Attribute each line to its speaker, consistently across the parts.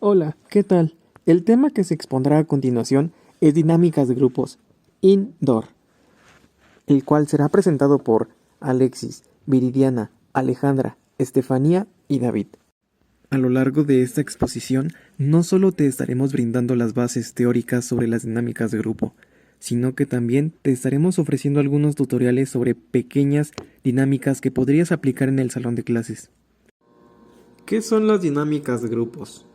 Speaker 1: Hola, ¿qué tal? El tema que se expondrá a continuación es dinámicas de grupos indoor, el cual será presentado por Alexis, Viridiana, Alejandra, Estefanía y David. A lo largo de esta exposición, no solo te estaremos brindando las bases teóricas sobre las dinámicas de grupo, sino que también te estaremos ofreciendo algunos tutoriales sobre pequeñas dinámicas que podrías aplicar en el salón de clases. ¿Qué son las dinámicas de grupos?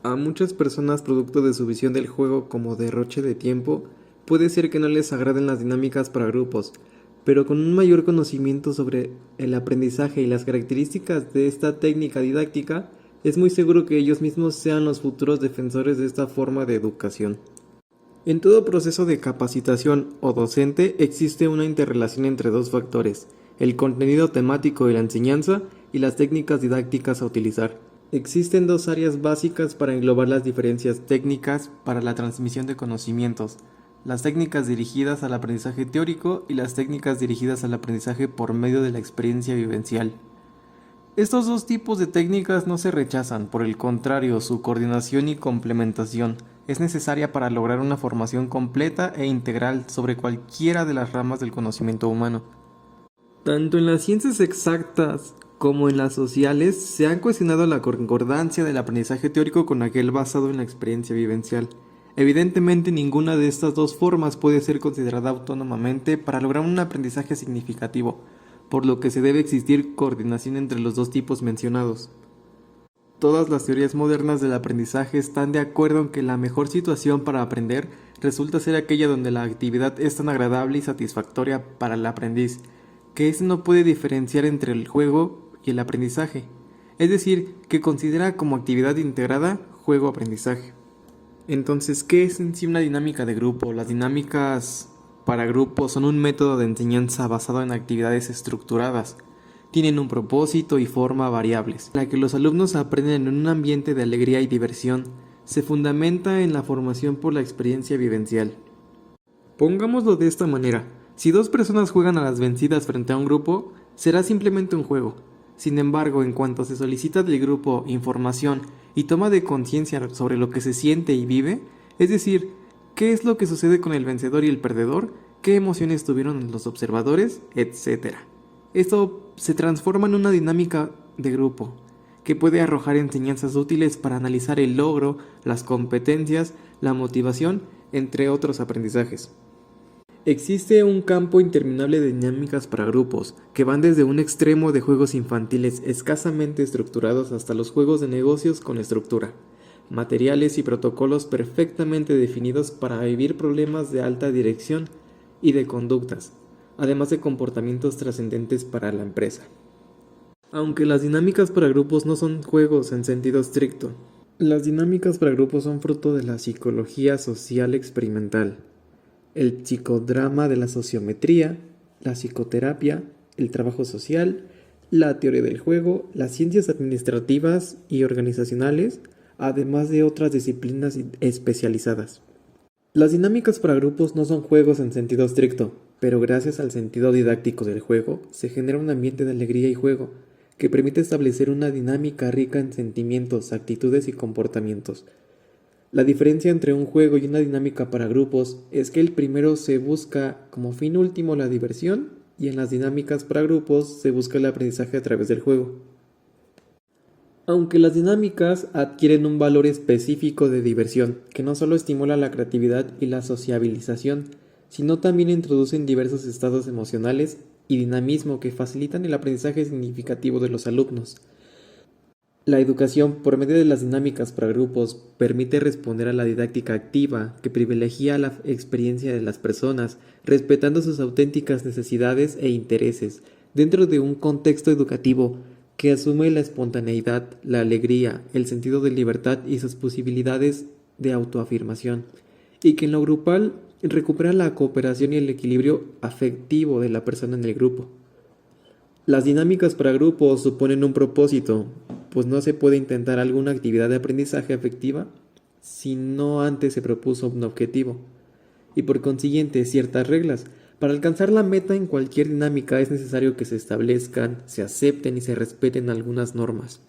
Speaker 1: A muchas personas, producto de su visión del juego como derroche de tiempo, puede ser que no les agraden las dinámicas para grupos, pero con un mayor conocimiento sobre el aprendizaje y las características de esta técnica didáctica, es muy seguro que ellos mismos sean los futuros defensores de esta forma de educación. En todo proceso de capacitación o docente existe una interrelación entre dos factores, el contenido temático de la enseñanza y las técnicas didácticas a utilizar. Existen dos áreas básicas para englobar las diferencias técnicas para la transmisión de conocimientos, las técnicas dirigidas al aprendizaje teórico y las técnicas dirigidas al aprendizaje por medio de la experiencia vivencial. Estos dos tipos de técnicas no se rechazan, por el contrario, su coordinación y complementación es necesaria para lograr una formación completa e integral sobre cualquiera de las ramas del conocimiento humano. Tanto en las ciencias exactas como en las sociales se ha cuestionado la concordancia del aprendizaje teórico con aquel basado en la experiencia vivencial. Evidentemente, ninguna de estas dos formas puede ser considerada autónomamente para lograr un aprendizaje significativo, por lo que se debe existir coordinación entre los dos tipos mencionados. Todas las teorías modernas del aprendizaje están de acuerdo en que la mejor situación para aprender resulta ser aquella donde la actividad es tan agradable y satisfactoria para el aprendiz, que éste no puede diferenciar entre el juego y el aprendizaje, es decir, que considera como actividad integrada juego-aprendizaje. Entonces, ¿qué es en sí una dinámica de grupo? Las dinámicas para grupos son un método de enseñanza basado en actividades estructuradas. Tienen un propósito y forma variables, en la que los alumnos aprenden en un ambiente de alegría y diversión. Se fundamenta en la formación por la experiencia vivencial. Pongámoslo de esta manera, si dos personas juegan a las vencidas frente a un grupo, será simplemente un juego. Sin embargo, en cuanto se solicita del grupo información y toma de conciencia sobre lo que se siente y vive, es decir, qué es lo que sucede con el vencedor y el perdedor, qué emociones tuvieron los observadores, etc. Esto se transforma en una dinámica de grupo, que puede arrojar enseñanzas útiles para analizar el logro, las competencias, la motivación, entre otros aprendizajes. Existe un campo interminable de dinámicas para grupos, que van desde un extremo de juegos infantiles escasamente estructurados hasta los juegos de negocios con estructura, materiales y protocolos perfectamente definidos para vivir problemas de alta dirección y de conductas, además de comportamientos trascendentes para la empresa. Aunque las dinámicas para grupos no son juegos en sentido estricto, las dinámicas para grupos son fruto de la psicología social experimental, el psicodrama de la sociometría, la psicoterapia, el trabajo social, la teoría del juego, las ciencias administrativas y organizacionales, además de otras disciplinas especializadas. Las dinámicas para grupos no son juegos en sentido estricto, pero gracias al sentido didáctico del juego, se genera un ambiente de alegría y juego, que permite establecer una dinámica rica en sentimientos, actitudes y comportamientos. La diferencia entre un juego y una dinámica para grupos es que el primero se busca como fin último la diversión y en las dinámicas para grupos se busca el aprendizaje a través del juego. Aunque las dinámicas adquieren un valor específico de diversión, que no solo estimula la creatividad y la sociabilización, sino también introducen diversos estados emocionales y dinamismo que facilitan el aprendizaje significativo de los alumnos. La educación por medio de las dinámicas para grupos permite responder a la didáctica activa que privilegia la experiencia de las personas, respetando sus auténticas necesidades e intereses, dentro de un contexto educativo que asume la espontaneidad, la alegría, el sentido de libertad y sus posibilidades de autoafirmación, y que en lo grupal recupera la cooperación y el equilibrio afectivo de la persona en el grupo. Las dinámicas para grupos suponen un propósito, pues no se puede intentar alguna actividad de aprendizaje afectiva si no antes se propuso un objetivo, y por consiguiente ciertas reglas. Para alcanzar la meta en cualquier dinámica es necesario que se establezcan, se acepten y se respeten algunas normas.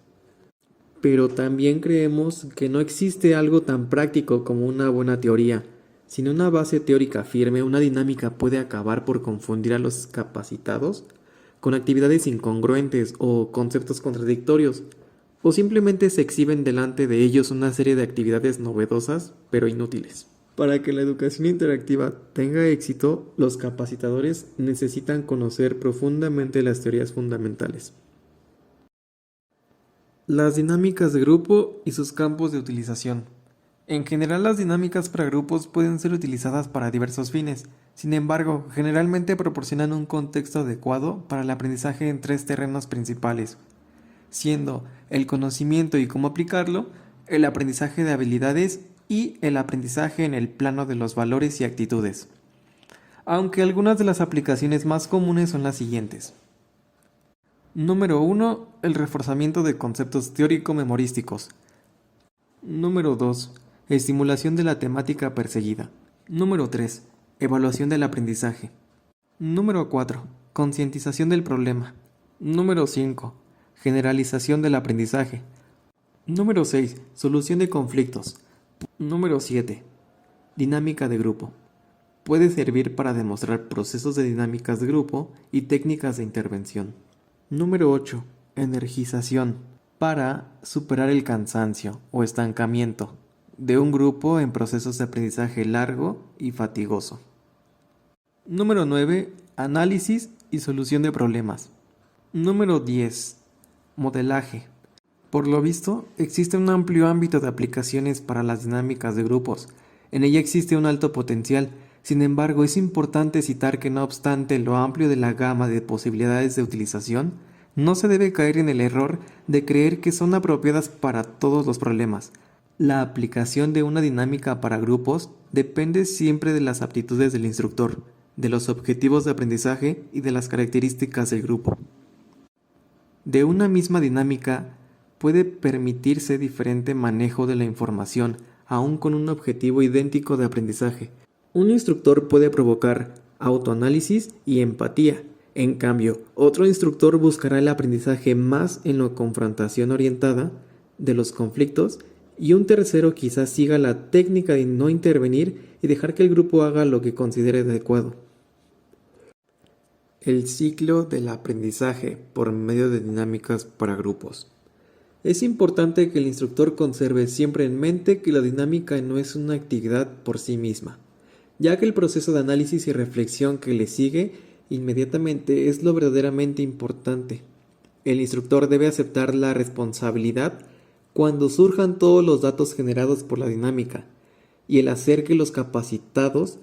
Speaker 1: pero también creemos que no existe algo tan práctico como una buena teoría. Sin una base teórica firme, una dinámica puede acabar por confundir a los capacitados con actividades incongruentes o conceptos contradictorios, o simplemente se exhiben delante de ellos una serie de actividades novedosas pero inútiles. Para que la educación interactiva tenga éxito, los capacitadores necesitan conocer profundamente las teorías fundamentales. Las dinámicas de grupo y sus campos de utilización. En general, las dinámicas para grupos pueden ser utilizadas para diversos fines. Sin embargo, generalmente proporcionan un contexto adecuado para el aprendizaje en tres terrenos principales, siendo el conocimiento y cómo aplicarlo, el aprendizaje de habilidades y el aprendizaje en el plano de los valores y actitudes. Aunque algunas de las aplicaciones más comunes son las siguientes. Número 1. El reforzamiento de conceptos teórico-memorísticos. Número 2. Estimulación de la temática perseguida. Número 3. Evaluación del aprendizaje. Número 4. Concientización del problema. Número 5. Generalización del aprendizaje. Número 6. Solución de conflictos. Número 7. Dinámica de grupo. Puede servir para demostrar procesos de dinámicas de grupo y técnicas de intervención. Número 8. Energización. Para superar el cansancio o estancamiento de un grupo en procesos de aprendizaje largo y fatigoso. Número 9. Análisis y solución de problemas. Número 10. Modelaje. Por lo visto, existe un amplio ámbito de aplicaciones para las dinámicas de grupos. En ella existe un alto potencial. Sin embargo, es importante citar que no obstante lo amplio de la gama de posibilidades de utilización, no se debe caer en el error de creer que son apropiadas para todos los problemas. La aplicación de una dinámica para grupos depende siempre de las aptitudes del instructor, de los objetivos de aprendizaje y de las características del grupo. De una misma dinámica puede permitirse diferente manejo de la información, aun con un objetivo idéntico de aprendizaje. Un instructor puede provocar autoanálisis y empatía. En cambio, otro instructor buscará el aprendizaje más en la confrontación orientada de los conflictos y un tercero quizás siga la técnica de no intervenir y dejar que el grupo haga lo que considere adecuado. El ciclo del aprendizaje por medio de dinámicas para grupos. Es importante que el instructor conserve siempre en mente que la dinámica no es una actividad por sí misma, ya que el proceso de análisis y reflexión que le sigue inmediatamente es lo verdaderamente importante. El instructor debe aceptar la responsabilidad cuando surjan todos los datos generados por la dinámica y el hacer que los capacitados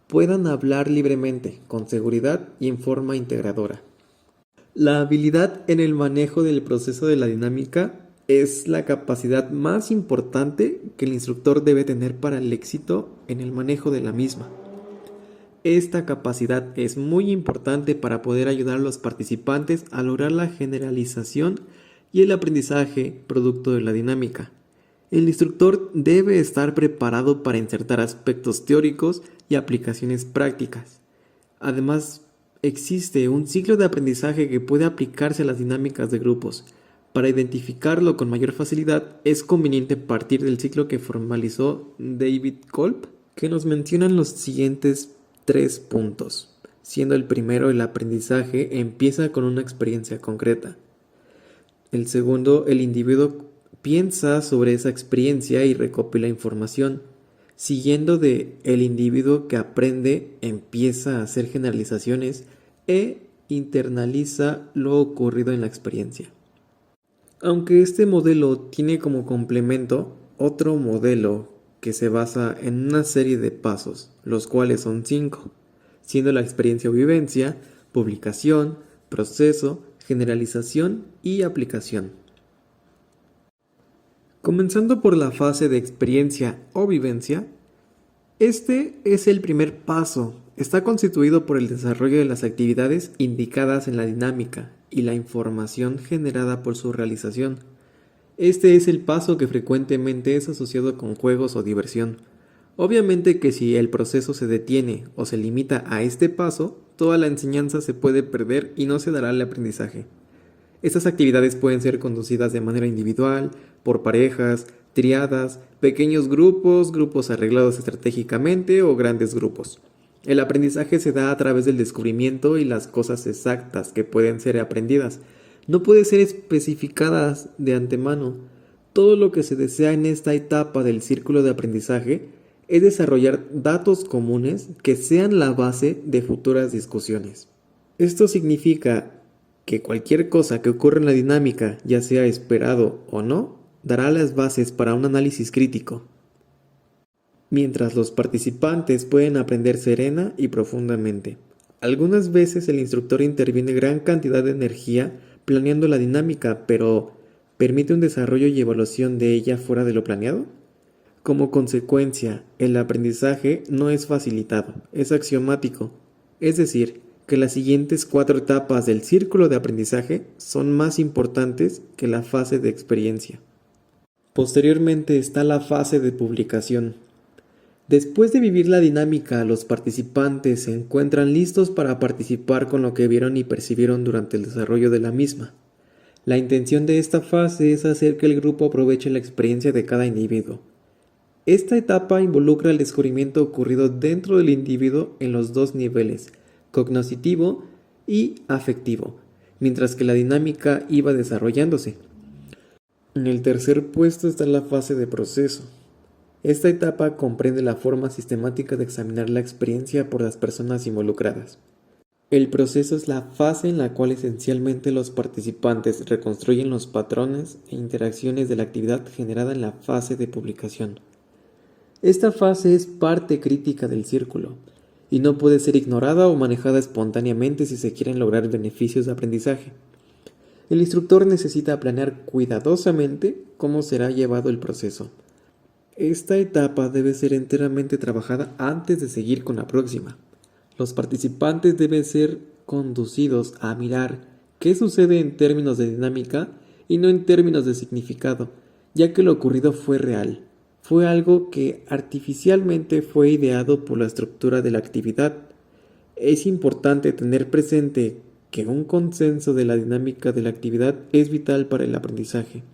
Speaker 1: puedan hablar libremente, con seguridad y en forma integradora. La habilidad en el manejo del proceso de la dinámica es la capacidad más importante que el instructor debe tener para el éxito en el manejo de la misma. Esta capacidad es muy importante para poder ayudar a los participantes a lograr la generalización y el aprendizaje producto de la dinámica. El instructor debe estar preparado para insertar aspectos teóricos y aplicaciones prácticas. Además, existe un ciclo de aprendizaje que puede aplicarse a las dinámicas de grupos. Para identificarlo con mayor facilidad, es conveniente partir del ciclo que formalizó David Kolb, que nos mencionan los siguientes 3 puntos, siendo el primero el aprendizaje empieza con una experiencia concreta. El segundo, el individuo piensa sobre esa experiencia y recopila información, siguiendo de el individuo que aprende empieza a hacer generalizaciones e internaliza lo ocurrido en la experiencia. Aunque este modelo tiene como complemento otro modelo que se basa en una serie de pasos, los cuales son 5, siendo la experiencia o vivencia, publicación, proceso, generalización y aplicación. Comenzando por la fase de experiencia o vivencia, este es el primer paso. Está constituido por el desarrollo de las actividades indicadas en la dinámica y la información generada por su realización. Este es el paso que frecuentemente es asociado con juegos o diversión. Obviamente que si el proceso se detiene o se limita a este paso, toda la enseñanza se puede perder y no se dará el aprendizaje. Estas actividades pueden ser conducidas de manera individual, por parejas, triadas, pequeños grupos, grupos arreglados estratégicamente o grandes grupos. El aprendizaje se da a través del descubrimiento y las cosas exactas que pueden ser aprendidas no pueden ser especificadas de antemano. Todo lo que se desea en esta etapa del círculo de aprendizaje es desarrollar datos comunes que sean la base de futuras discusiones. Esto significa que cualquier cosa que ocurra en la dinámica, ya sea esperado o no, dará las bases para un análisis crítico. Mientras los participantes pueden aprender serena y profundamente. Algunas veces el instructor interviene gran cantidad de energía planeando la dinámica, pero ¿permite un desarrollo y evaluación de ella fuera de lo planeado? Como consecuencia, el aprendizaje no es facilitado, es axiomático, es decir, que las siguientes 4 etapas del círculo de aprendizaje son más importantes que la fase de experiencia. Posteriormente está la fase de publicación. Después de vivir la dinámica, los participantes se encuentran listos para participar con lo que vieron y percibieron durante el desarrollo de la misma. La intención de esta fase es hacer que el grupo aproveche la experiencia de cada individuo. Esta etapa involucra el descubrimiento ocurrido dentro del individuo en los 2 niveles, cognoscitivo y afectivo, mientras que la dinámica iba desarrollándose. En el tercer puesto está la fase de proceso. Esta etapa comprende la forma sistemática de examinar la experiencia por las personas involucradas. El proceso es la fase en la cual esencialmente los participantes reconstruyen los patrones e interacciones de la actividad generada en la fase de publicación. Esta fase es parte crítica del círculo y no puede ser ignorada o manejada espontáneamente si se quieren lograr beneficios de aprendizaje. El instructor necesita planear cuidadosamente cómo será llevado el proceso. Esta etapa debe ser enteramente trabajada antes de seguir con la próxima. Los participantes deben ser conducidos a mirar qué sucede en términos de dinámica y no en términos de significado, ya que lo ocurrido fue real. Fue algo que artificialmente fue ideado por la estructura de la actividad. Es importante tener presente que un consenso de la dinámica de la actividad es vital para el aprendizaje.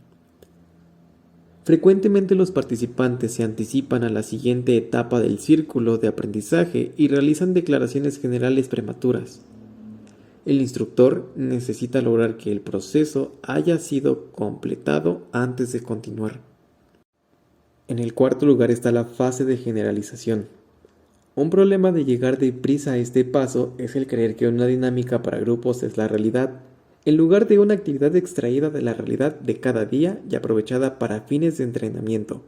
Speaker 1: Frecuentemente los participantes se anticipan a la siguiente etapa del círculo de aprendizaje y realizan declaraciones generales prematuras. El instructor necesita lograr que el proceso haya sido completado antes de continuar. En el cuarto lugar está la fase de generalización. Un problema de llegar deprisa a este paso es el creer que una dinámica para grupos es la realidad, en lugar de una actividad extraída de la realidad de cada día y aprovechada para fines de entrenamiento.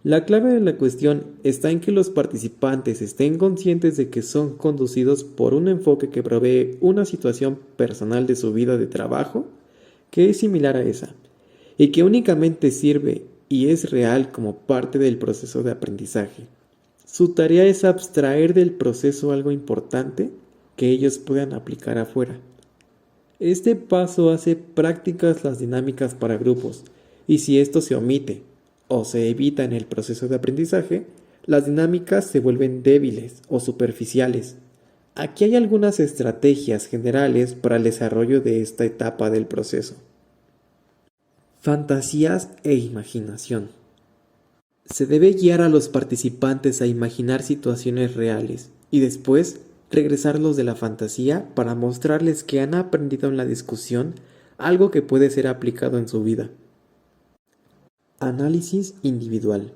Speaker 1: La clave de la cuestión está en que los participantes estén conscientes de que son conducidos por un enfoque que provee una situación personal de su vida de trabajo que es similar a esa, y que únicamente sirve y es real como parte del proceso de aprendizaje. Su tarea es abstraer del proceso algo importante que ellos puedan aplicar afuera. Este paso hace prácticas las dinámicas para grupos, y si esto se omite o se evita en el proceso de aprendizaje, las dinámicas se vuelven débiles o superficiales. Aquí hay algunas estrategias generales para el desarrollo de esta etapa del proceso. Fantasías e imaginación. Se debe guiar a los participantes a imaginar situaciones reales y después regresarlos de la fantasía para mostrarles que han aprendido en la discusión algo que puede ser aplicado en su vida. Análisis individual.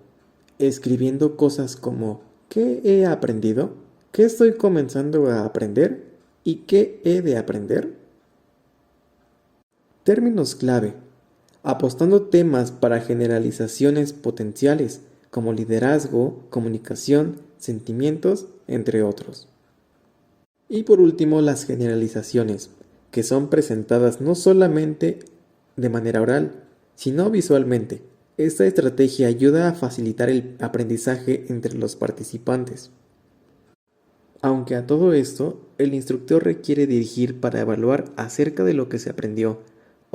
Speaker 1: Escribiendo cosas como ¿qué he aprendido? ¿Qué estoy comenzando a aprender? ¿Y qué he de aprender? Términos clave. Apostando temas para generalizaciones potenciales como liderazgo, comunicación, sentimientos, entre otros. Y por último, las generalizaciones, que son presentadas no solamente de manera oral, sino visualmente. Esta estrategia ayuda a facilitar el aprendizaje entre los participantes. Aunque a todo esto, el instructor requiere dirigir para evaluar acerca de lo que se aprendió,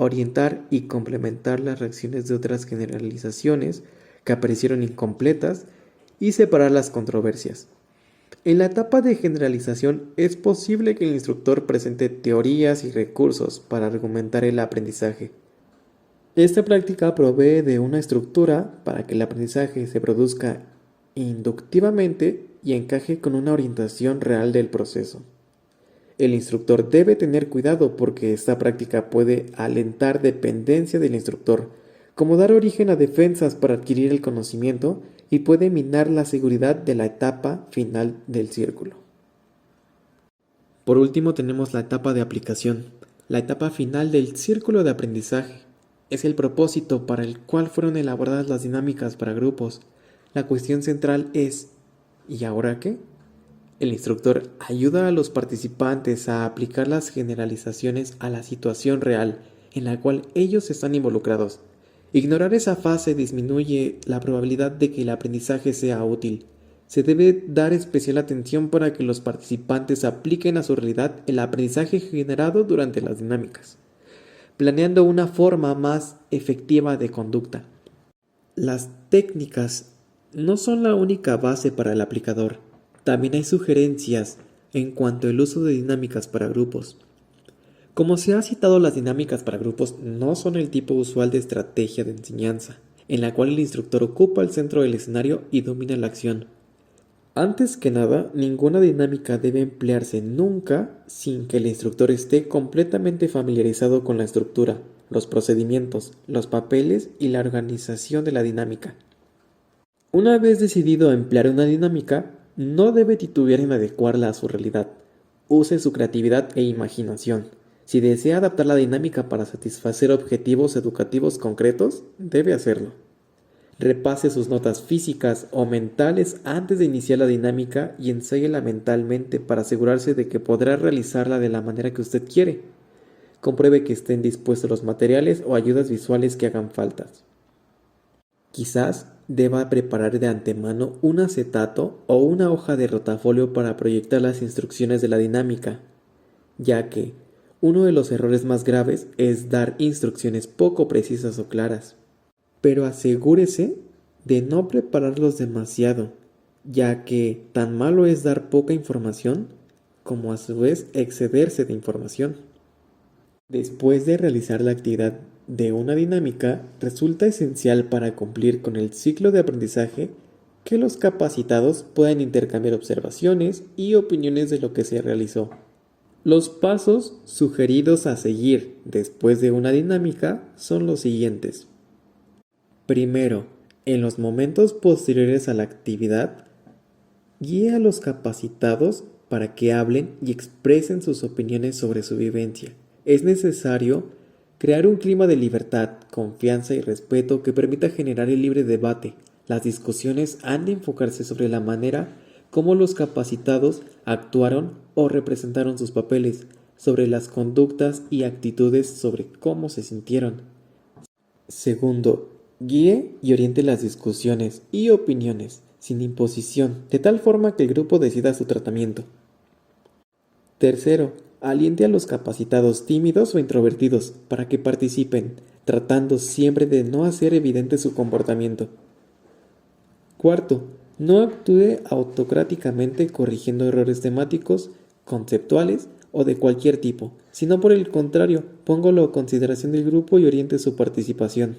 Speaker 1: orientar y complementar las reacciones de otras generalizaciones que aparecieron incompletas y separar las controversias. En la etapa de generalización es posible que el instructor presente teorías y recursos para argumentar el aprendizaje. Esta práctica provee de una estructura para que el aprendizaje se produzca inductivamente y encaje con una orientación real del proceso. El instructor debe tener cuidado porque esta práctica puede alentar dependencia del instructor, como dar origen a defensas para adquirir el conocimiento y puede minar la seguridad de la etapa final del círculo. Por último tenemos la etapa de aplicación, la etapa final del círculo de aprendizaje. Es el propósito para el cual fueron elaboradas las dinámicas para grupos. La cuestión central es ¿y ahora qué? El instructor ayuda a los participantes a aplicar las generalizaciones a la situación real en la cual ellos están involucrados. Ignorar esa fase disminuye la probabilidad de que el aprendizaje sea útil. Se debe dar especial atención para que los participantes apliquen a su realidad el aprendizaje generado durante las dinámicas, planeando una forma más efectiva de conducta. Las técnicas no son la única base para el aplicador. También hay sugerencias en cuanto al uso de dinámicas para grupos. Como se ha citado, las dinámicas para grupos no son el tipo usual de estrategia de enseñanza, en la cual el instructor ocupa el centro del escenario y domina la acción. Antes que nada, ninguna dinámica debe emplearse nunca sin que el instructor esté completamente familiarizado con la estructura, los procedimientos, los papeles y la organización de la dinámica. Una vez decidido a emplear una dinámica, no debe titubear en adecuarla a su realidad. Use su creatividad e imaginación. Si desea adaptar la dinámica para satisfacer objetivos educativos concretos, debe hacerlo. Repase sus notas físicas o mentales antes de iniciar la dinámica y ensáyela mentalmente para asegurarse de que podrá realizarla de la manera que usted quiere. Compruebe que estén dispuestos los materiales o ayudas visuales que hagan falta. Quizás deba preparar de antemano un acetato o una hoja de rotafolio para proyectar las instrucciones de la dinámica, ya que uno de los errores más graves es dar instrucciones poco precisas o claras. Pero asegúrese de no prepararlos demasiado, ya que tan malo es dar poca información como a su vez excederse de información. Después de realizar la actividad de una dinámica, resulta esencial para cumplir con el ciclo de aprendizaje que los capacitados puedan intercambiar observaciones y opiniones de lo que se realizó. Los pasos sugeridos a seguir después de una dinámica son los siguientes. Primero, en los momentos posteriores a la actividad, guíe a los capacitados para que hablen y expresen sus opiniones sobre su vivencia. Es necesario crear un clima de libertad, confianza y respeto que permita generar el libre debate. Las discusiones han de enfocarse sobre la manera como los capacitados actuaron o representaron sus papeles, sobre las conductas y actitudes, sobre cómo se sintieron. Segundo, guíe y oriente las discusiones y opiniones, sin imposición, de tal forma que el grupo decida su tratamiento. Tercero, aliente a los capacitados tímidos o introvertidos para que participen, tratando siempre de no hacer evidente su comportamiento. Cuarto, no actúe autocráticamente corrigiendo errores temáticos, conceptuales o de cualquier tipo, sino por el contrario, póngalo a consideración del grupo y oriente su participación.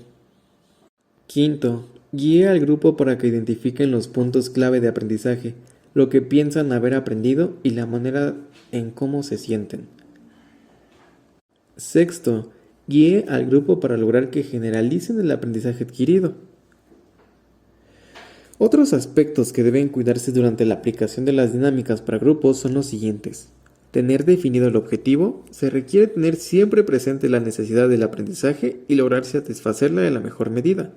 Speaker 1: Quinto, guíe al grupo para que identifiquen los puntos clave de aprendizaje, lo que piensan haber aprendido y la manera en cómo se sienten. Sexto, guíe al grupo para lograr que generalicen el aprendizaje adquirido. Otros aspectos que deben cuidarse durante la aplicación de las dinámicas para grupos son los siguientes. Tener definido el objetivo, se requiere tener siempre presente la necesidad del aprendizaje y lograr satisfacerla de la mejor medida.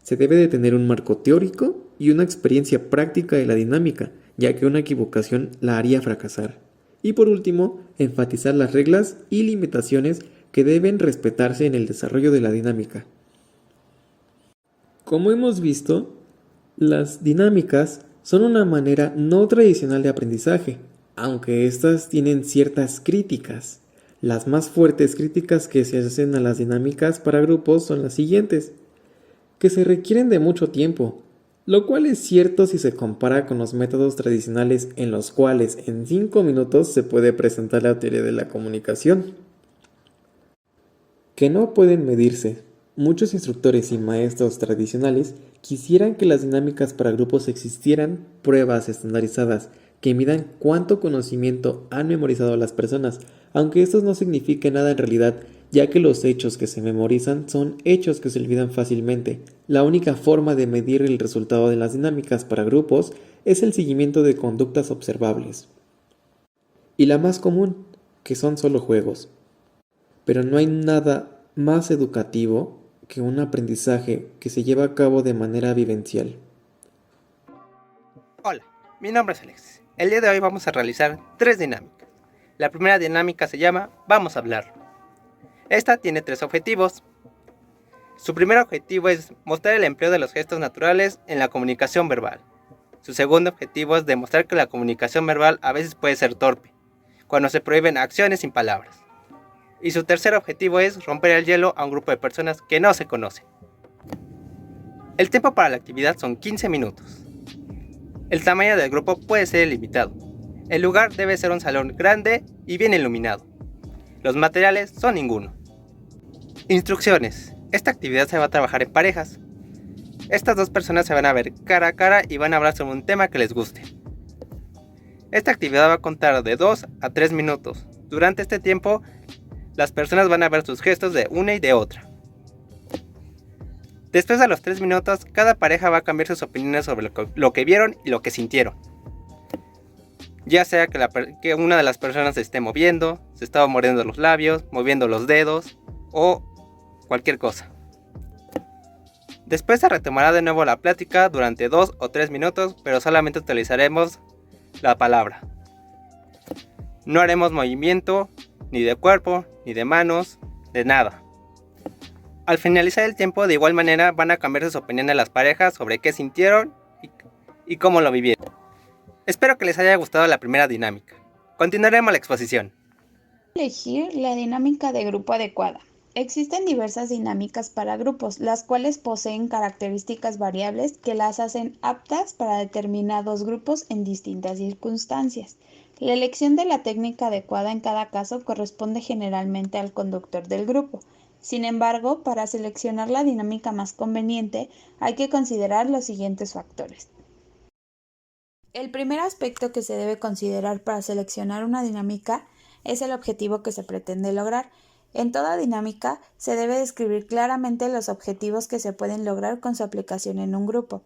Speaker 1: Se debe de tener un marco teórico y una experiencia práctica de la dinámica, ya que una equivocación la haría fracasar. Y por último, enfatizar las reglas y limitaciones que deben respetarse en el desarrollo de la dinámica. Como hemos visto, las dinámicas son una manera no tradicional de aprendizaje, aunque estas tienen ciertas críticas. Las más fuertes críticas que se hacen a las dinámicas para grupos son las siguientes: que se requieren de mucho tiempo, lo cual es cierto si se compara con los métodos tradicionales en los cuales en 5 minutos se puede presentar la teoría de la comunicación. Que no pueden medirse. Muchos instructores y maestros tradicionales quisieran que las dinámicas para grupos existieran pruebas estandarizadas que midan cuánto conocimiento han memorizado las personas, aunque esto no signifique nada en realidad, ya que los hechos que se memorizan son hechos que se olvidan fácilmente. La única forma de medir el resultado de las dinámicas para grupos es el seguimiento de conductas observables. Y la más común, que son solo juegos. Pero no hay nada más educativo que un aprendizaje que se lleva a cabo de manera vivencial.
Speaker 2: Hola, mi nombre es Alex. El día de hoy vamos a realizar 3 dinámicas. La primera dinámica se llama Vamos a hablar. Esta tiene 3 objetivos. Su primer objetivo es mostrar el empleo de los gestos naturales en la comunicación verbal. Su segundo objetivo es demostrar que la comunicación verbal a veces puede ser torpe, cuando se prohíben acciones sin palabras. Y su tercer objetivo es romper el hielo a un grupo de personas que no se conocen. El tiempo para la actividad son 15 minutos. El tamaño del grupo puede ser ilimitado. El lugar debe ser un salón grande y bien iluminado. Los materiales son ninguno. Instrucciones. Esta actividad se va a trabajar en parejas. Estas 2 personas se van a ver cara a cara y van a hablar sobre un tema que les guste. Esta actividad va a contar de 2 a 3 minutos. Durante este tiempo, las personas van a ver sus gestos de una y de otra. Después de los 3 minutos, cada pareja va a cambiar sus opiniones sobre lo que vieron y lo que sintieron. Ya sea que una de las personas se esté moviendo, se estaba mordiendo los labios, moviendo los dedos o cualquier cosa. Después se retomará de nuevo la plática durante 2 o 3 minutos, pero solamente utilizaremos la palabra. No haremos movimiento ni de cuerpo, ni de manos, de nada. Al finalizar el tiempo, de igual manera van a cambiar sus opiniones de las parejas sobre qué sintieron y cómo lo vivieron. Espero que les haya gustado la primera dinámica. Continuaremos la exposición.
Speaker 3: Elegir la dinámica de grupo adecuada. Existen diversas dinámicas para grupos, las cuales poseen características variables que las hacen aptas para determinados grupos en distintas circunstancias. La elección de la técnica adecuada en cada caso corresponde generalmente al conductor del grupo. Sin embargo, para seleccionar la dinámica más conveniente, hay que considerar los siguientes factores. El primer aspecto que se debe considerar para seleccionar una dinámica es el objetivo que se pretende lograr. En toda dinámica se debe describir claramente los objetivos que se pueden lograr con su aplicación en un grupo.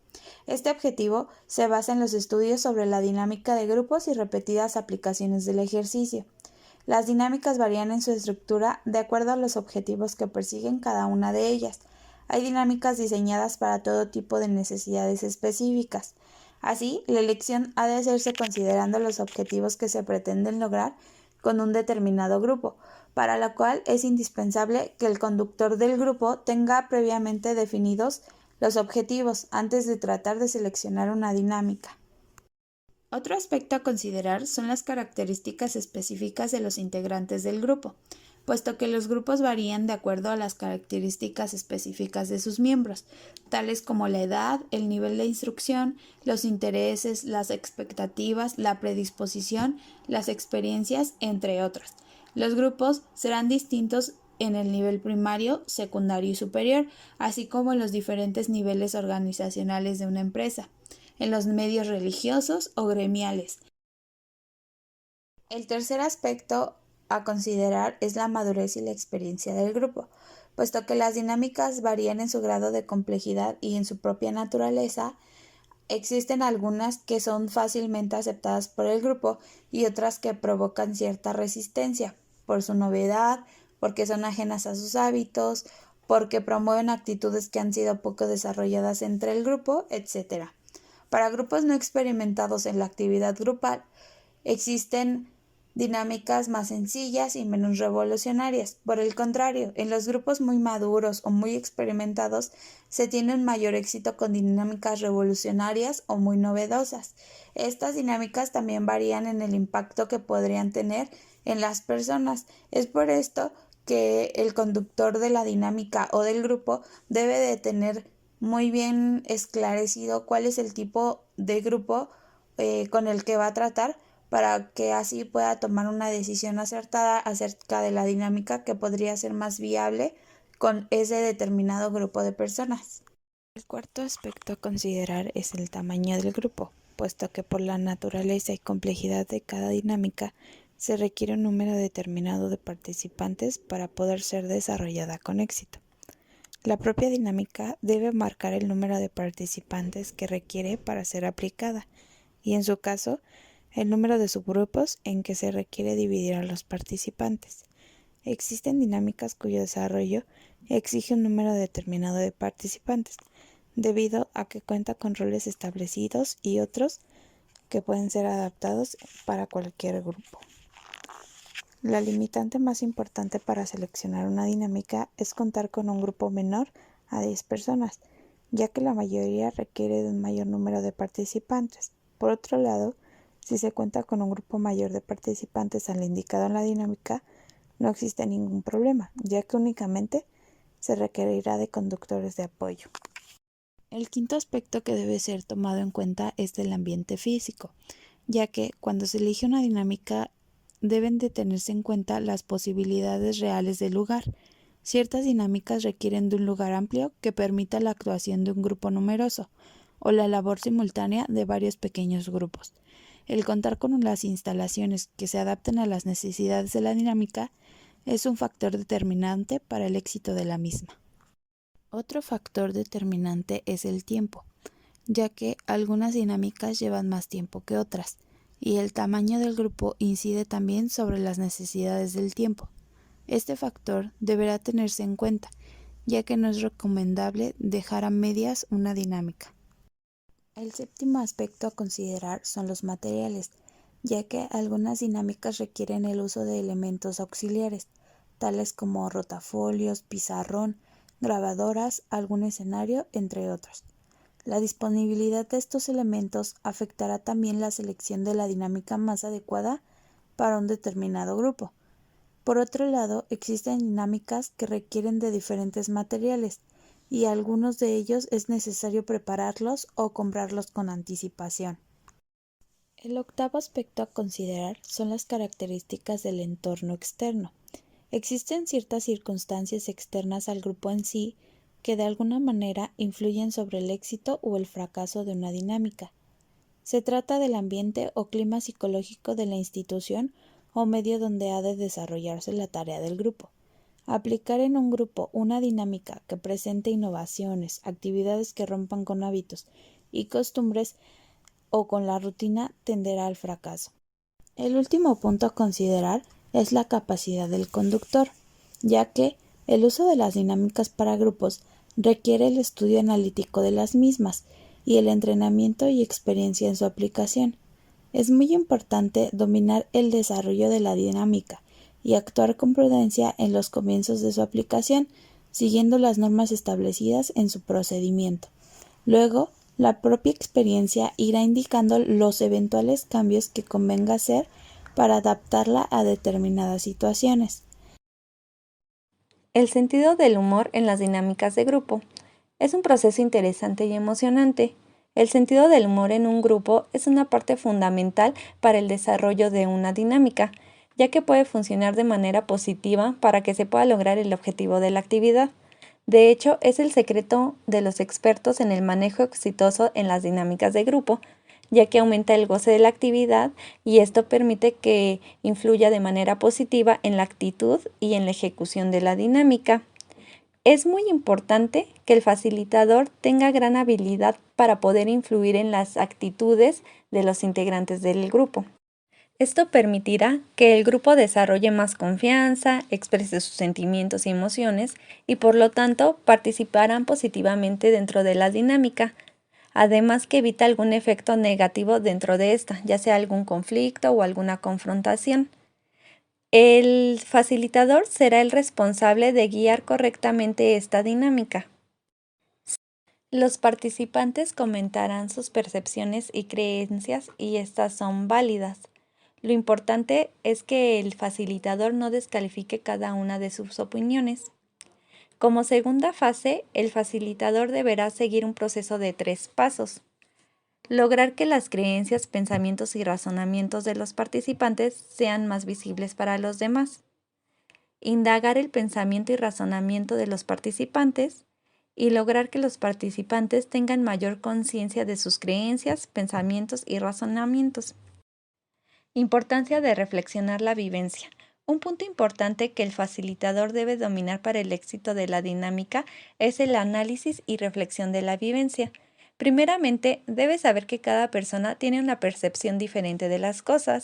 Speaker 3: Este objetivo se basa en los estudios sobre la dinámica de grupos y repetidas aplicaciones del ejercicio. Las dinámicas varían en su estructura de acuerdo a los objetivos que persiguen cada una de ellas. Hay dinámicas diseñadas para todo tipo de necesidades específicas. Así, la elección ha de hacerse considerando los objetivos que se pretenden lograr con un determinado grupo, para lo cual es indispensable que el conductor del grupo tenga previamente definidos los objetivos antes de tratar de seleccionar una dinámica. Otro aspecto a considerar son las características específicas de los integrantes del grupo, puesto que los grupos varían de acuerdo a las características específicas de sus miembros, tales como la edad, el nivel de instrucción, los intereses, las expectativas, la predisposición, las experiencias, entre otros. Los grupos serán distintos en el nivel primario, secundario y superior, así como en los diferentes niveles organizacionales de una empresa, en los medios religiosos o gremiales. El tercer aspecto a considerar es la madurez y la experiencia del grupo, puesto que las dinámicas varían en su grado de complejidad y en su propia naturaleza. Existen algunas que son fácilmente aceptadas por el grupo y otras que provocan cierta resistencia por su novedad, porque son ajenas a sus hábitos, porque promueven actitudes que han sido poco desarrolladas entre el grupo, etc. Para grupos no experimentados en la actividad grupal, existen dinámicas más sencillas y menos revolucionarias. Por el contrario, en los grupos muy maduros o muy experimentados se tiene un mayor éxito con dinámicas revolucionarias o muy novedosas. Estas dinámicas también varían en el impacto que podrían tener en las personas. Es por esto que el conductor de la dinámica o del grupo debe de tener muy bien esclarecido cuál es el tipo de grupo con el que va a tratar para que así pueda tomar una decisión acertada acerca de la dinámica que podría ser más viable con ese determinado grupo de personas. El cuarto aspecto a considerar es el tamaño del grupo, puesto que por la naturaleza y complejidad de cada dinámica se requiere un número determinado de participantes para poder ser desarrollada con éxito. La propia dinámica debe marcar el número de participantes que requiere para ser aplicada y, en su caso, el número de subgrupos en que se requiere dividir a los participantes. Existen dinámicas cuyo desarrollo exige un número determinado de participantes, debido a que cuenta con roles establecidos y otros que pueden ser adaptados para cualquier grupo. La limitante más importante para seleccionar una dinámica es contar con un grupo menor a 10 personas, ya que la mayoría requiere de un mayor número de participantes. Por otro lado, si se cuenta con un grupo mayor de participantes al indicado en la dinámica, no existe ningún problema, ya que únicamente se requerirá de conductores de apoyo. El quinto aspecto que debe ser tomado en cuenta es el ambiente físico, ya que cuando se elige una dinámica deben de tenerse en cuenta las posibilidades reales del lugar. Ciertas dinámicas requieren de un lugar amplio que permita la actuación de un grupo numeroso o la labor simultánea de varios pequeños grupos. El contar con las instalaciones que se adapten a las necesidades de la dinámica es un factor determinante para el éxito de la misma. Otro factor determinante es el tiempo, ya que algunas dinámicas llevan más tiempo que otras, y el tamaño del grupo incide también sobre las necesidades del tiempo. Este factor deberá tenerse en cuenta, ya que no es recomendable dejar a medias una dinámica. El séptimo aspecto a considerar son los materiales, ya que algunas dinámicas requieren el uso de elementos auxiliares, tales como rotafolios, pizarrón, grabadoras, algún escenario, entre otros. La disponibilidad de estos elementos afectará también la selección de la dinámica más adecuada para un determinado grupo. Por otro lado, existen dinámicas que requieren de diferentes materiales y algunos de ellos es necesario prepararlos o comprarlos con anticipación. El octavo aspecto a considerar son las características del entorno externo. Existen ciertas circunstancias externas al grupo en sí que de alguna manera influyen sobre el éxito o el fracaso de una dinámica. Se trata del ambiente o clima psicológico de la institución o medio donde ha de desarrollarse la tarea del grupo. Aplicar en un grupo una dinámica que presente innovaciones, actividades que rompan con hábitos y costumbres o con la rutina tenderá al fracaso. El último punto a considerar es la capacidad del conductor, ya que el uso de las dinámicas para grupos requiere el estudio analítico de las mismas y el entrenamiento y experiencia en su aplicación. Es muy importante dominar el desarrollo de la dinámica y actuar con prudencia en los comienzos de su aplicación, siguiendo las normas establecidas en su procedimiento. Luego, la propia experiencia irá indicando los eventuales cambios que convenga hacer para adaptarla a determinadas situaciones.
Speaker 4: El sentido del humor en las dinámicas de grupo es un proceso interesante y emocionante. El sentido del humor en un grupo es una parte fundamental para el desarrollo de una dinámica, ya que puede funcionar de manera positiva para que se pueda lograr el objetivo de la actividad. De hecho, es el secreto de los expertos en el manejo exitoso en las dinámicas de grupo, ya que aumenta el goce de la actividad y esto permite que influya de manera positiva en la actitud y en la ejecución de la dinámica. Es muy importante que el facilitador tenga gran habilidad para poder influir en las actitudes de los integrantes del grupo. Esto permitirá que el grupo desarrolle más confianza, exprese sus sentimientos y emociones y por lo tanto participarán positivamente dentro de la dinámica, además que evita algún efecto negativo dentro de esta, ya sea algún conflicto o alguna confrontación. El facilitador será el responsable de guiar correctamente esta dinámica. Los participantes comentarán sus percepciones y creencias y estas son válidas. Lo importante es que el facilitador no descalifique cada una de sus opiniones. Como segunda fase, el facilitador deberá seguir un proceso de 3 pasos. Lograr que las creencias, pensamientos y razonamientos de los participantes sean más visibles para los demás. Indagar el pensamiento y razonamiento de los participantes y lograr que los participantes tengan mayor conciencia de sus creencias, pensamientos y razonamientos. Importancia de reflexionar la vivencia. Un punto importante que el facilitador debe dominar para el éxito de la dinámica es el análisis y reflexión de la vivencia. Primeramente, debe saber que cada persona tiene una percepción diferente de las cosas.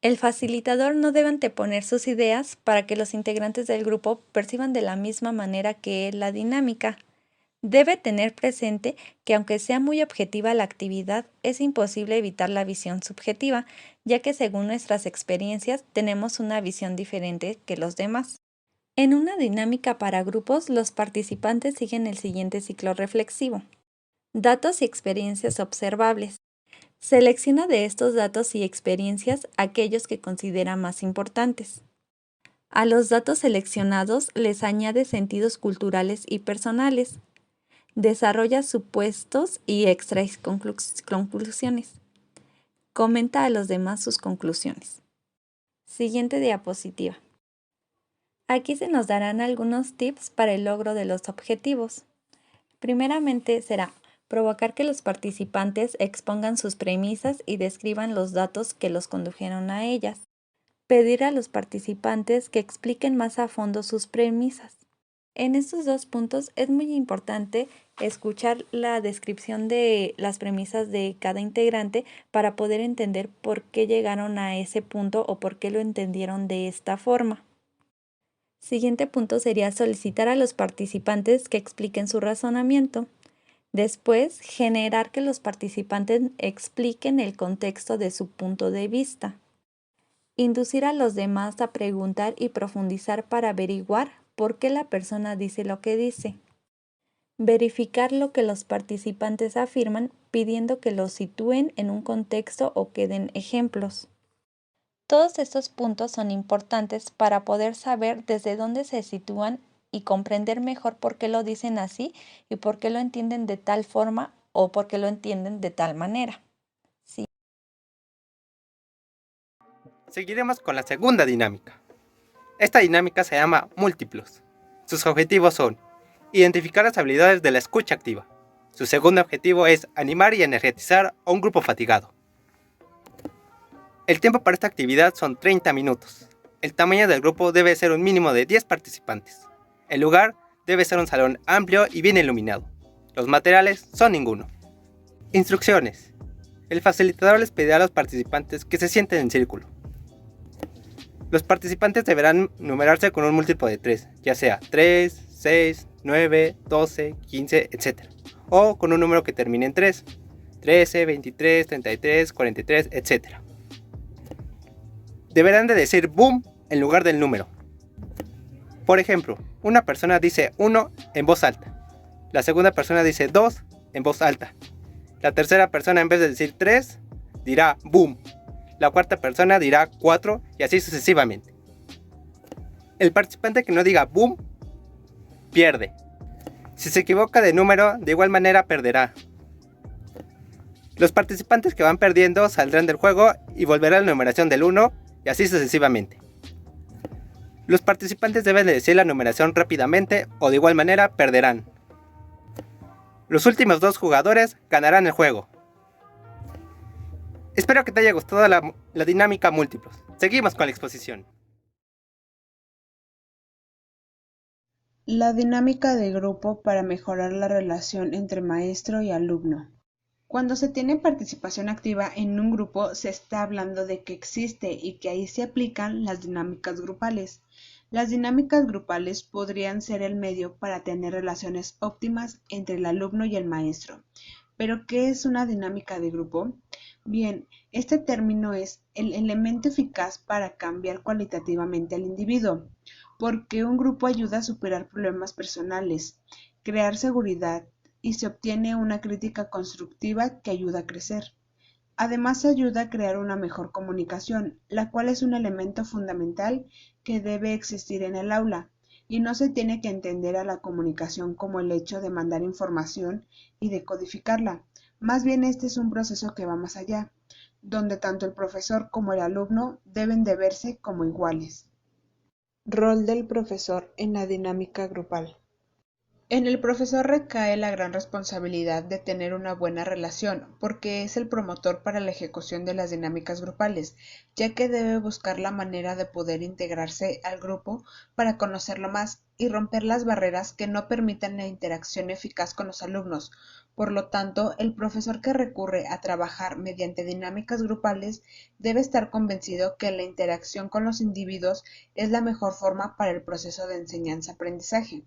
Speaker 4: El facilitador no debe anteponer sus ideas para que los integrantes del grupo perciban de la misma manera que él la dinámica. Debe tener presente que aunque sea muy objetiva la actividad, es imposible evitar la visión subjetiva, ya que según nuestras experiencias tenemos una visión diferente que los demás. En una dinámica para grupos, los participantes siguen el siguiente ciclo reflexivo. Datos y experiencias observables. Selecciona de estos datos y experiencias aquellos que considera más importantes. A los datos seleccionados les añade sentidos culturales y personales. Desarrolla supuestos y extrae conclusiones. Comenta a los demás sus conclusiones. Siguiente diapositiva. Aquí se nos darán algunos tips para el logro de los objetivos. Primeramente será provocar que los participantes expongan sus premisas y describan los datos que los condujeron a ellas. Pedir a los participantes que expliquen más a fondo sus premisas. En estos 2 puntos es muy importante escuchar la descripción de las premisas de cada integrante para poder entender por qué llegaron a ese punto o por qué lo entendieron de esta forma. Siguiente punto sería solicitar a los participantes que expliquen su razonamiento. Después, generar que los participantes expliquen el contexto de su punto de vista. Inducir a los demás a preguntar y profundizar para averiguar por qué la persona dice lo que dice. Verificar lo que los participantes afirman pidiendo que los sitúen en un contexto o que den ejemplos. Todos estos puntos son importantes para poder saber desde dónde se sitúan y comprender mejor por qué lo dicen así y por qué lo entienden de tal forma o por qué lo entienden de tal manera. Sí.
Speaker 2: Seguiremos con la segunda dinámica. Esta dinámica se llama múltiplos. Sus objetivos son identificar las habilidades de la escucha activa. Su segundo objetivo es animar y energetizar a un grupo fatigado. El tiempo para esta actividad son 30 minutos. El tamaño del grupo debe ser un mínimo de 10 participantes. El lugar debe ser un salón amplio y bien iluminado. Los materiales son ninguno. Instrucciones. El facilitador les pedirá a los participantes que se sienten en círculo. Los participantes deberán numerarse con un múltiplo de 3, ya sea 3, 6, 9, 12, 15, etc. O con un número que termine en 3, 13, 23, 33, 43, etc. Deberán de decir boom en lugar del número. Por ejemplo, una persona dice 1 en voz alta. La segunda persona dice 2 en voz alta. La tercera persona en vez de decir 3 dirá boom. La cuarta persona dirá 4 y así sucesivamente. El participante que no diga boom pierde. Si se equivoca de número, de igual manera perderá. Los participantes que van perdiendo saldrán del juego y volverá a la numeración del 1 y así sucesivamente. Los participantes deben de decir la numeración rápidamente o de igual manera perderán. Los últimos 2 jugadores ganarán el juego. Espero que te haya gustado la dinámica múltiplos. Seguimos con la exposición.
Speaker 3: La dinámica de grupo para mejorar la relación entre maestro y alumno. Cuando se tiene participación activa en un grupo, se está hablando de que existe y que ahí se aplican las dinámicas grupales. Las dinámicas grupales podrían ser el medio para tener relaciones óptimas entre el alumno y el maestro. ¿Pero qué es una dinámica de grupo? Bien, este término es el elemento eficaz para cambiar cualitativamente al individuo, porque un grupo ayuda a superar problemas personales, crear seguridad y se obtiene una crítica constructiva que ayuda a crecer. Además, ayuda a crear una mejor comunicación, la cual es un elemento fundamental que debe existir en el aula.
Speaker 5: y no se tiene que entender a la comunicación como el hecho de mandar información y de codificarla. Más bien este es un proceso que va más allá, donde tanto el profesor como el alumno deben de verse como iguales. Rol del profesor en la dinámica grupal. En el profesor recae la gran responsabilidad de tener una buena relación, porque es el promotor para la ejecución de las dinámicas grupales, ya que debe buscar la manera de poder integrarse al grupo para conocerlo más y romper las barreras que no permitan la interacción eficaz con los alumnos. Por lo tanto, el profesor que recurre a trabajar mediante dinámicas grupales debe estar convencido que la interacción con los individuos es la mejor forma para el proceso de enseñanza-aprendizaje.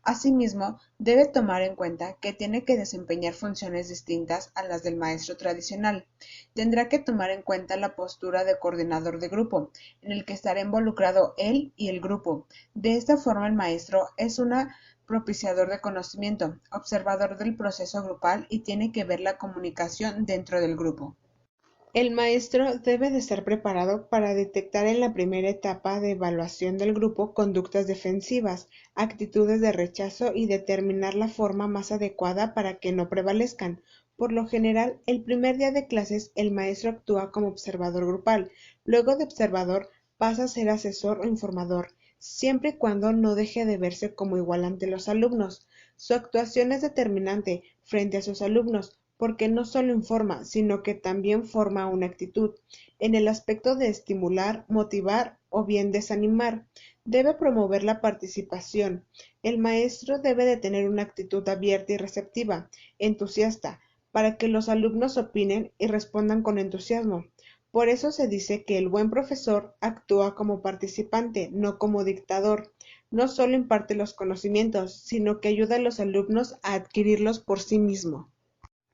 Speaker 5: Asimismo, debe tomar en cuenta que tiene que desempeñar funciones distintas a las del maestro tradicional. Tendrá que tomar en cuenta la postura de coordinador de grupo, en el que estará involucrado él y el grupo. De esta forma, el maestro es un propiciador de conocimiento, observador del proceso grupal y tiene que ver la comunicación dentro del grupo. El maestro debe de estar preparado para detectar en la primera etapa de evaluación del grupo conductas defensivas, actitudes de rechazo y determinar la forma más adecuada para que no prevalezcan. Por lo general, el primer día de clases el maestro actúa como observador grupal, luego de observador pasa a ser asesor o informador, siempre y cuando no deje de verse como igual ante los alumnos. Su actuación es determinante frente a sus alumnos, porque no solo informa, sino que también forma una actitud, en el aspecto de estimular, motivar o bien desanimar. Debe promover la participación. El maestro debe de tener una actitud abierta y receptiva, entusiasta, para que los alumnos opinen y respondan con entusiasmo. Por eso se dice que el buen profesor actúa como participante, no como dictador. No solo imparte los conocimientos, sino que ayuda a los alumnos a adquirirlos por sí mismo.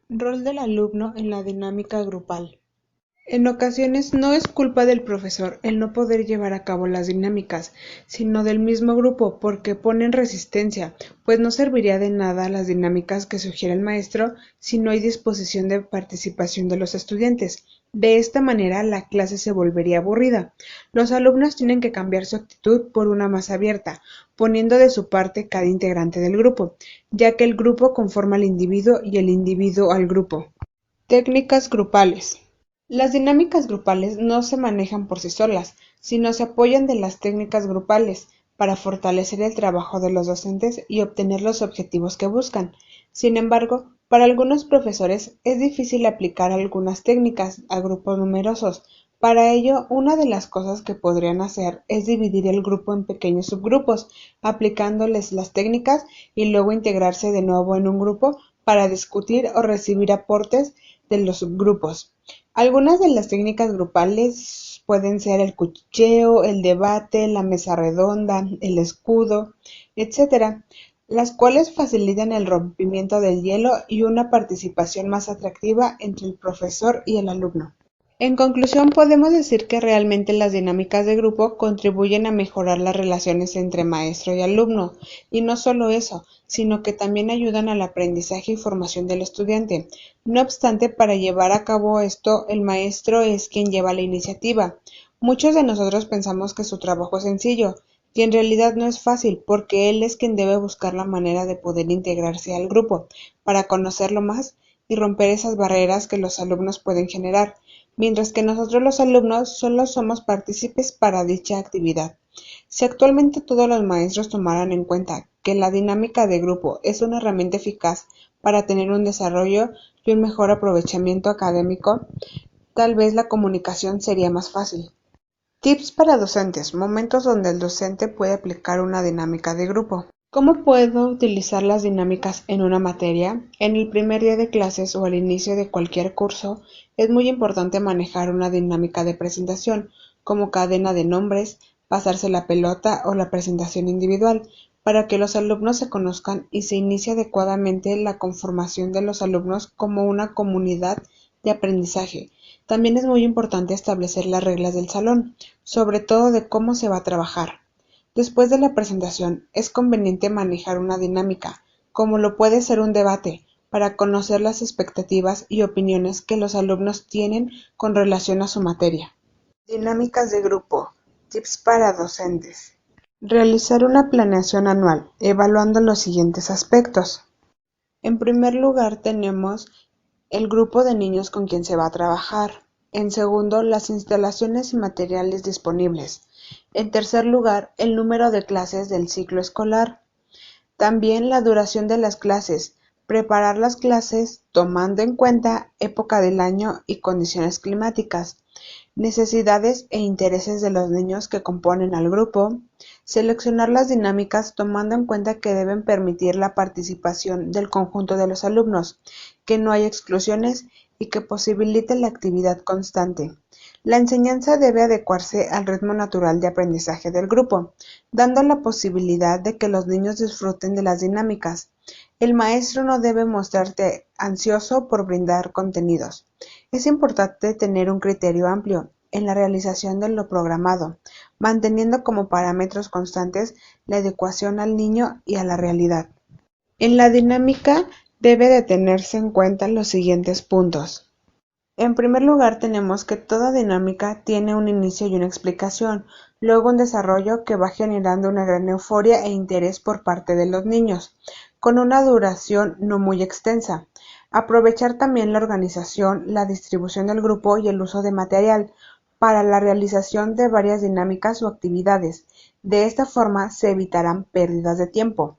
Speaker 5: Rol del alumno en la dinámica grupal. En ocasiones no es culpa del profesor el no poder llevar a cabo las dinámicas, sino del mismo grupo porque ponen resistencia, pues no serviría de nada las dinámicas que sugiere el maestro si no hay disposición de participación de los estudiantes. De esta manera la clase se volvería aburrida. Los alumnos tienen que cambiar su actitud por una más abierta, poniendo de su parte cada integrante del grupo, ya que el grupo conforma al individuo y el individuo al grupo. Técnicas grupales. Las dinámicas grupales no se manejan por sí solas, sino se apoyan de las técnicas grupales para fortalecer el trabajo de los docentes y obtener los objetivos que buscan. Sin embargo, para algunos profesores es difícil aplicar algunas técnicas a grupos numerosos. Para ello, una de las cosas que podrían hacer es dividir el grupo en pequeños subgrupos, aplicándoles las técnicas y luego integrarse de nuevo en un grupo para discutir o recibir aportes de los subgrupos. Algunas de las técnicas grupales pueden ser el cuchicheo, el debate, la mesa redonda, el escudo, etc., las cuales facilitan el rompimiento del hielo y una participación más atractiva entre el profesor y el alumno. En conclusión, podemos decir que realmente las dinámicas de grupo contribuyen a mejorar las relaciones entre maestro y alumno, y no solo eso, sino que también ayudan al aprendizaje y formación del estudiante. No obstante, para llevar a cabo esto, el maestro es quien lleva la iniciativa. Muchos de nosotros pensamos que su trabajo es sencillo, y en realidad no es fácil, porque él es quien debe buscar la manera de poder integrarse al grupo, para conocerlo más y romper esas barreras que los alumnos pueden generar, mientras que nosotros los alumnos solo somos partícipes para dicha actividad. Si actualmente todos los maestros tomaran en cuenta que la dinámica de grupo es una herramienta eficaz para tener un desarrollo y un mejor aprovechamiento académico, tal vez la comunicación sería más fácil. Tips para docentes, momentos donde el docente puede aplicar una dinámica de grupo. ¿Cómo puedo utilizar las dinámicas en una materia? En el primer día de clases o al inicio de cualquier curso, es muy importante manejar una dinámica de presentación, como cadena de nombres, pasarse la pelota o la presentación individual, para que los alumnos se conozcan y se inicie adecuadamente la conformación de los alumnos como una comunidad de aprendizaje. También es muy importante establecer las reglas del salón, sobre todo de cómo se va a trabajar. Después de la presentación, es conveniente manejar una dinámica, como lo puede ser un debate, para conocer las expectativas y opiniones que los alumnos tienen con relación a su materia. Dinámicas de grupo. Tips para docentes. Realizar una planeación anual, evaluando los siguientes aspectos. En primer lugar tenemos el grupo de niños con quien se va a trabajar. En segundo, las instalaciones y materiales disponibles. En tercer lugar, el número de clases del ciclo escolar. También la duración de las clases. Preparar las clases tomando en cuenta época del año y condiciones climáticas. Necesidades e intereses de los niños que componen al grupo. Seleccionar las dinámicas tomando en cuenta que deben permitir la participación del conjunto de los alumnos, que no haya exclusiones y que posibilite la actividad constante. La enseñanza debe adecuarse al ritmo natural de aprendizaje del grupo, dando la posibilidad de que los niños disfruten de las dinámicas. El maestro no debe mostrarse ansioso por brindar contenidos. Es importante tener un criterio amplio en la realización de lo programado, manteniendo como parámetros constantes la adecuación al niño y a la realidad. En la dinámica debe de tenerse en cuenta los siguientes puntos. En primer lugar, tenemos que toda dinámica tiene un inicio y una explicación, luego un desarrollo que va generando una gran euforia e interés por parte de los niños, con una duración no muy extensa. Aprovechar también la organización, la distribución del grupo y el uso de material para la realización de varias dinámicas o actividades. De esta forma se evitarán pérdidas de tiempo.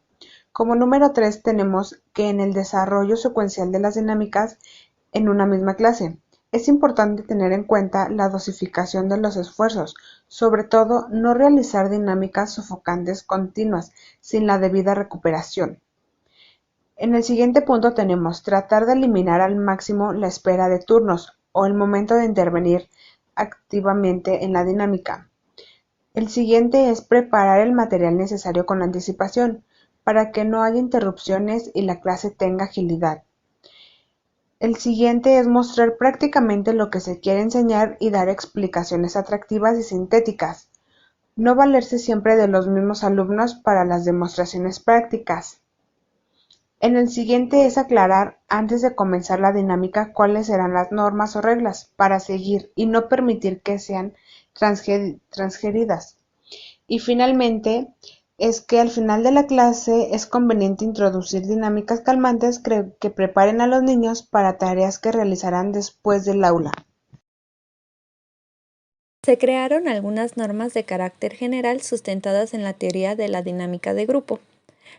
Speaker 5: Como número 3 tenemos que en el desarrollo secuencial de las dinámicas en una misma clase, es importante tener en cuenta la dosificación de los esfuerzos, sobre todo no realizar dinámicas sofocantes continuas sin la debida recuperación. En el siguiente punto tenemos tratar de eliminar al máximo la espera de turnos o el momento de intervenir activamente en la dinámica. El siguiente es preparar el material necesario con anticipación para que no haya interrupciones y la clase tenga agilidad. El siguiente es mostrar prácticamente lo que se quiere enseñar y dar explicaciones atractivas y sintéticas. No valerse siempre de los mismos alumnos para las demostraciones prácticas. En el siguiente es aclarar antes de comenzar la dinámica cuáles serán las normas o reglas para seguir y no permitir que sean transgeridas. Y finalmente, es que al final de la clase es conveniente introducir dinámicas calmantes que preparen a los niños para tareas que realizarán después del aula.
Speaker 4: Se crearon algunas normas de carácter general sustentadas en la teoría de la dinámica de grupo,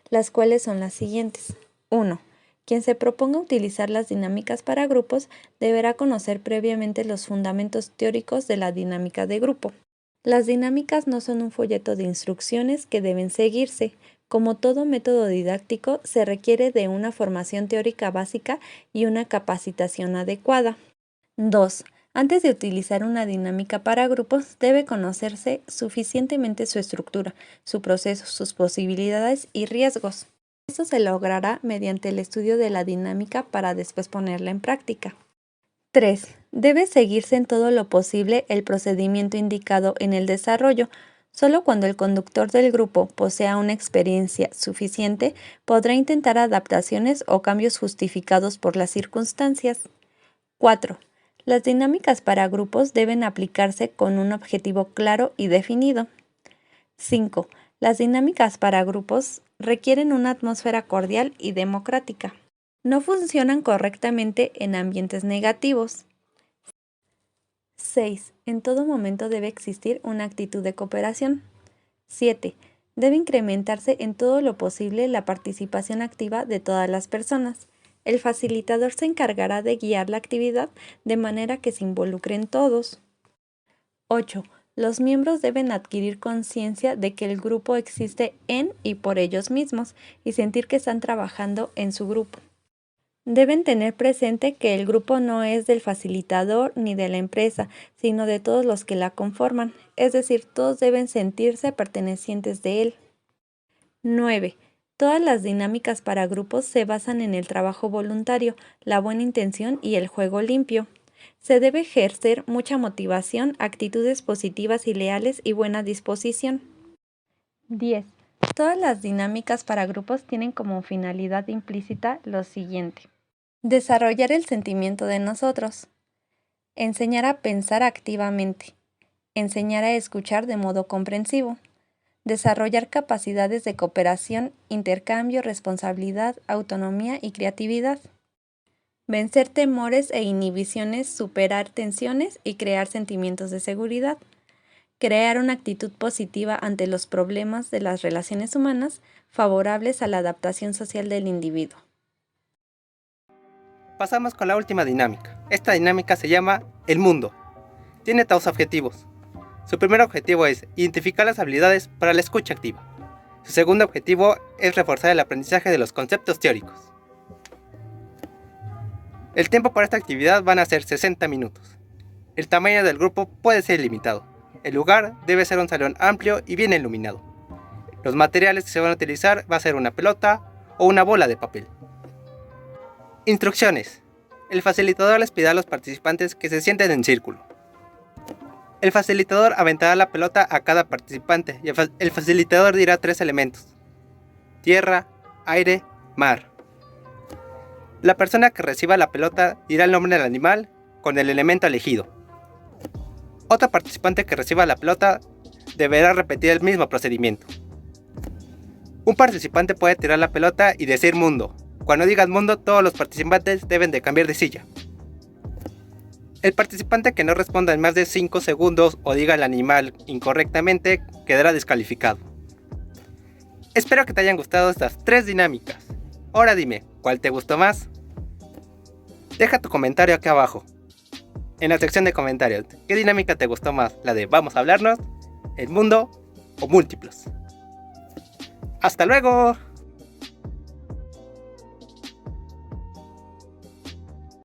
Speaker 4: las cuales son las siguientes. 1. Quien se proponga utilizar las dinámicas para grupos deberá conocer previamente los fundamentos teóricos de la dinámica de grupo. Las dinámicas no son un folleto de instrucciones que deben seguirse. Como todo método didáctico, se requiere de una formación teórica básica y una capacitación adecuada. 2. Antes de utilizar una dinámica para grupos, debe conocerse suficientemente su estructura, su proceso, sus posibilidades y riesgos. Esto se logrará mediante el estudio de la dinámica para después ponerla en práctica. 3. Debe seguirse en todo lo posible el procedimiento indicado en el desarrollo. Solo cuando el conductor del grupo posea una experiencia suficiente podrá intentar adaptaciones o cambios justificados por las circunstancias. 4. Las dinámicas para grupos deben aplicarse con un objetivo claro y definido. 5. Las dinámicas para grupos requieren una atmósfera cordial y democrática. No funcionan correctamente en ambientes negativos. 6. En todo momento debe existir una actitud de cooperación. 7. Debe incrementarse en todo lo posible la participación activa de todas las personas. El facilitador se encargará de guiar la actividad de manera que se involucren todos. 8. Los miembros deben adquirir conciencia de que el grupo existe en y por ellos mismos y sentir que están trabajando en su grupo. Deben tener presente que el grupo no es del facilitador ni de la empresa, sino de todos los que la conforman, es decir, todos deben sentirse pertenecientes de él. 9. Todas las dinámicas para grupos se basan en el trabajo voluntario, la buena intención y el juego limpio. Se debe ejercer mucha motivación, actitudes positivas y leales y buena disposición. 10. Todas las dinámicas para grupos tienen como finalidad implícita lo siguiente. Desarrollar el sentimiento de nosotros. Enseñar a pensar activamente. Enseñar a escuchar de modo comprensivo. desarrollar capacidades de cooperación, intercambio, responsabilidad, autonomía y creatividad, vencer temores e inhibiciones, superar tensiones y crear sentimientos de seguridad, crear una actitud positiva ante los problemas de las relaciones humanas favorables a la adaptación social del individuo.
Speaker 2: Pasamos con la última dinámica. Esta dinámica se llama El Mundo. Tiene dos objetivos. Su primer objetivo es identificar las habilidades para la escucha activa. Su segundo objetivo es reforzar el aprendizaje de los conceptos teóricos. El tiempo para esta actividad van a ser 60 minutos. El tamaño del grupo puede ser limitado. El lugar debe ser un salón amplio y bien iluminado. Los materiales que se van a utilizar va a ser una pelota o una bola de papel. Instrucciones. El facilitador les pedirá a los participantes que se sienten en círculo. El facilitador aventará la pelota a cada participante y el facilitador dirá 3 elementos: tierra, aire, mar. La persona que reciba la pelota dirá el nombre del animal con el elemento elegido. Otro participante que reciba la pelota deberá repetir el mismo procedimiento. Un participante puede tirar la pelota y decir mundo. Cuando digas mundo, todos los participantes deben de cambiar de silla. El participante que no responda en más de 5 segundos o diga el animal incorrectamente quedará descalificado. Espero que te hayan gustado estas 3 dinámicas. Ahora dime, ¿cuál te gustó más? Deja tu comentario aquí abajo, en la sección de comentarios. ¿Qué dinámica te gustó más? ¿La de vamos a hablarnos, el mundo o múltiplos? ¡Hasta luego!